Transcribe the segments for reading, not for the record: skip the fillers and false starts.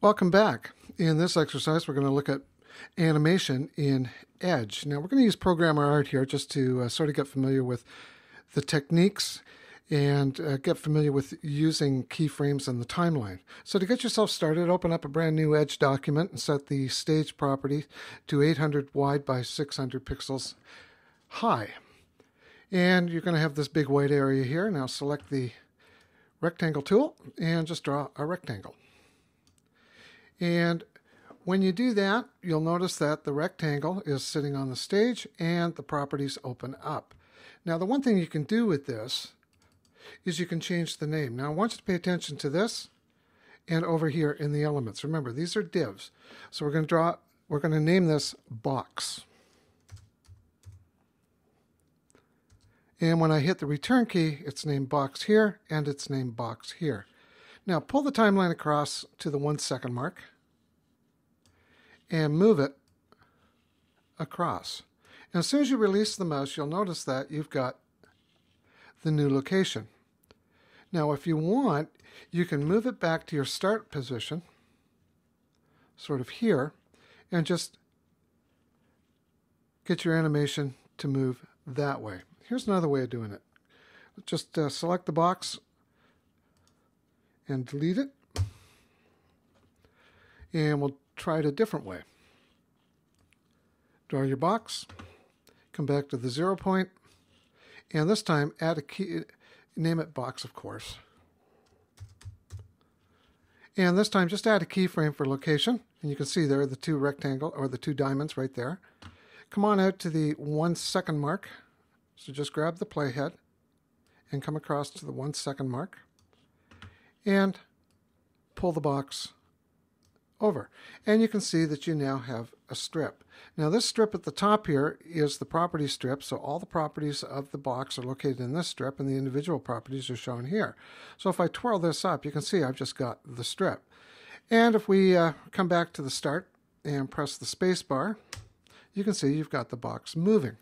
Welcome back. In this exercise, we're going to look at animation in Edge. Now, we're going to use Programmer Art here just to sort of get familiar with the techniques and get familiar with using keyframes in the timeline. So to get yourself started, open up a brand new Edge document and set the stage property to 800 wide by 600 pixels high. And you're going to have this big white area here. Now select the rectangle tool and just draw a rectangle. And when you do that, you'll notice that the rectangle is sitting on the stage and the properties open up. Now, the one thing you can do with this is you can change the name. Now, I want you to pay attention to this and over here in the elements. Remember, these are divs. So we're going to name this box. And when I hit the return key, it's named box here and it's named box here. Now pull the timeline across to the 1 second mark and move it across. And as soon as you release the mouse, you'll notice that you've got the new location. Now if you want, you can move it back to your start position, sort of here, and just get your animation to move that way. Here's another way of doing it. Just select the box and delete it. And we'll try it a different way. Draw your box, come back to the 0 point, and this time add a key, name it box, of course. And this time just add a keyframe for location, and you can see there are the two rectangle or the two diamonds right there. Come on out to the 1 second mark. So just grab the playhead and come across to the 1 second mark and pull the box over. And you can see that you now have a strip. Now this strip at the top here is the property strip, so all the properties of the box are located in this strip and the individual properties are shown here. So if I twirl this up, you can see I've just got the strip. And if we come back to the start and press the space bar, you can see you've got the box moving.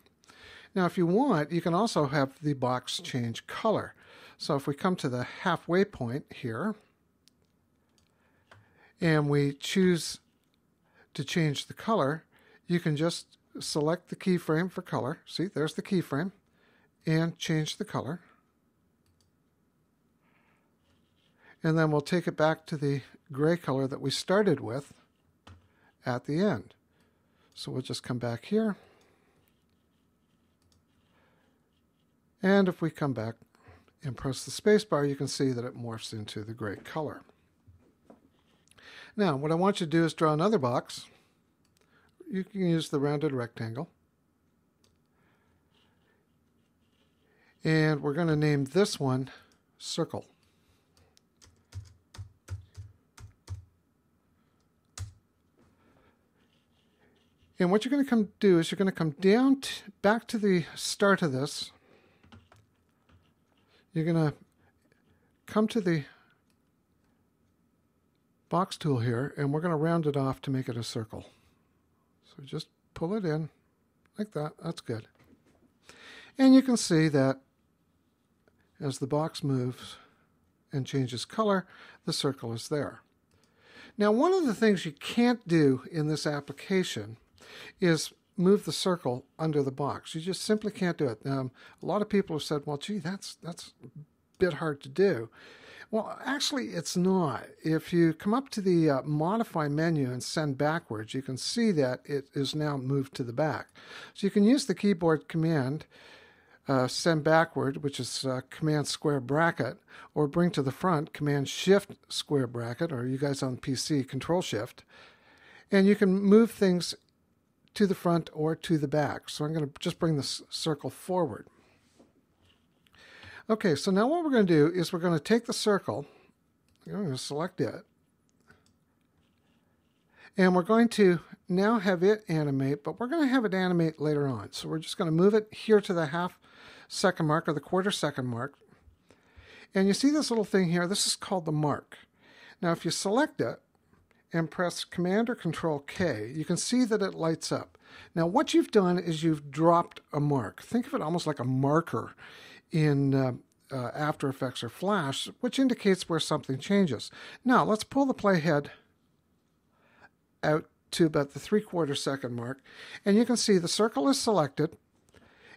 Now if you want, you can also have the box change color. So if we come to the halfway point here, and we choose to change the color, you can just select the keyframe for color. See, there's the keyframe, and change the color. And then we'll take it back to the gray color that we started with at the end. So we'll just come back here. And if we come back and press the space bar, you can see that it morphs into the gray color. Now, what I want you to do is draw another box. You can use the rounded rectangle. And we're going to name this one Circle. And what you're going to do is you're going to come down back to the start of this. You're going to come to the box tool here, and we're going to round it off to make it a circle. So just pull it in like that. That's good. And you can see that as the box moves and changes color, the circle is there. Now, one of the things you can't do in this application is move the circle under the box. You just simply can't do it. A lot of people have said, well, gee, that's a bit hard to do. Well, actually, it's not. If you come up to the Modify menu and send backwards, you can see that it is now moved to the back. So you can use the keyboard command, send backward, which is Command square bracket, or bring to the front, Command Shift square bracket, or you guys on PC, Control Shift. And you can move things to the front or to the back. So I'm going to just bring this circle forward. Okay, so now what we're going to do is we're going to take the circle, I'm going to select it, and we're going to now have it animate, but we're going to have it animate later on. So we're just going to move it here to the half second mark or the quarter second mark. And you see this little thing here, this is called the mark. Now if you select it and press Command or Control K, you can see that it lights up. Now what you've done is you've dropped a mark. Think of it almost like a marker in After Effects or Flash, which indicates where something changes. Now let's pull the playhead out to about the 3/4 second mark, and you can see the circle is selected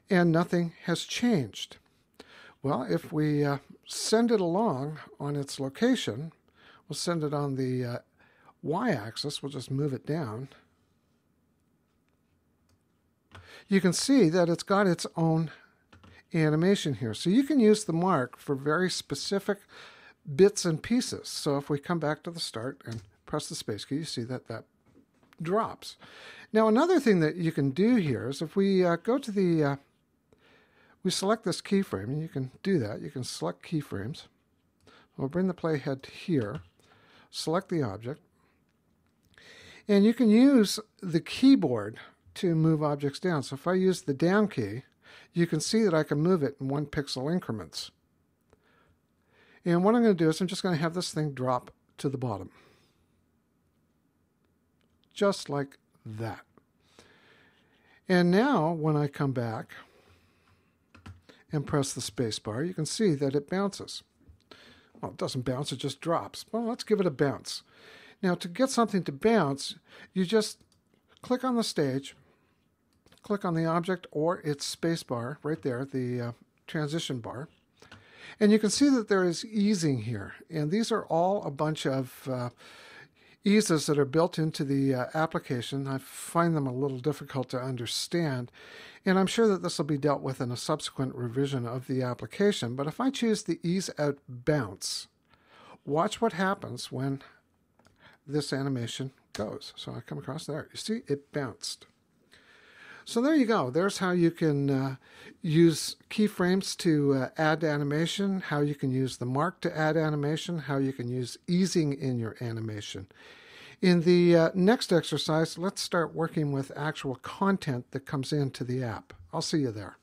and nothing has changed. Well, if we send it along on its location, we'll send it on the y-axis. We'll just move it down. You can see that it's got its own animation here. So you can use the mark for very specific bits and pieces. So if we come back to the start and press the space key, you see that that drops. Now another thing that you can do here is if we go to the, we select this keyframe, and you can do that. You can select keyframes. We'll bring the playhead here, select the object, and you can use the keyboard to move objects down. So if I use the down key, you can see that I can move it in 1 pixel increments. And what I'm going to do is I'm just going to have this thing drop to the bottom. Just like that. And now when I come back and press the space bar, you can see that it bounces. Well, it doesn't bounce, it just drops. Well, let's give it a bounce. Now to get something to bounce, you just click on the stage, click on the object or its space bar right there, the transition bar, and you can see that there is easing here. And these are all a bunch of eases that are built into the application. I find them a little difficult to understand, and I'm sure that this will be dealt with in a subsequent revision of the application. But if I choose the ease out bounce, watch what happens when this animation goes. So I come across there. You see, it bounced. So there you go. There's how you can use keyframes to add animation, how you can use the mark to add animation, how you can use easing in your animation. In the next exercise, let's start working with actual content that comes into the app. I'll see you there.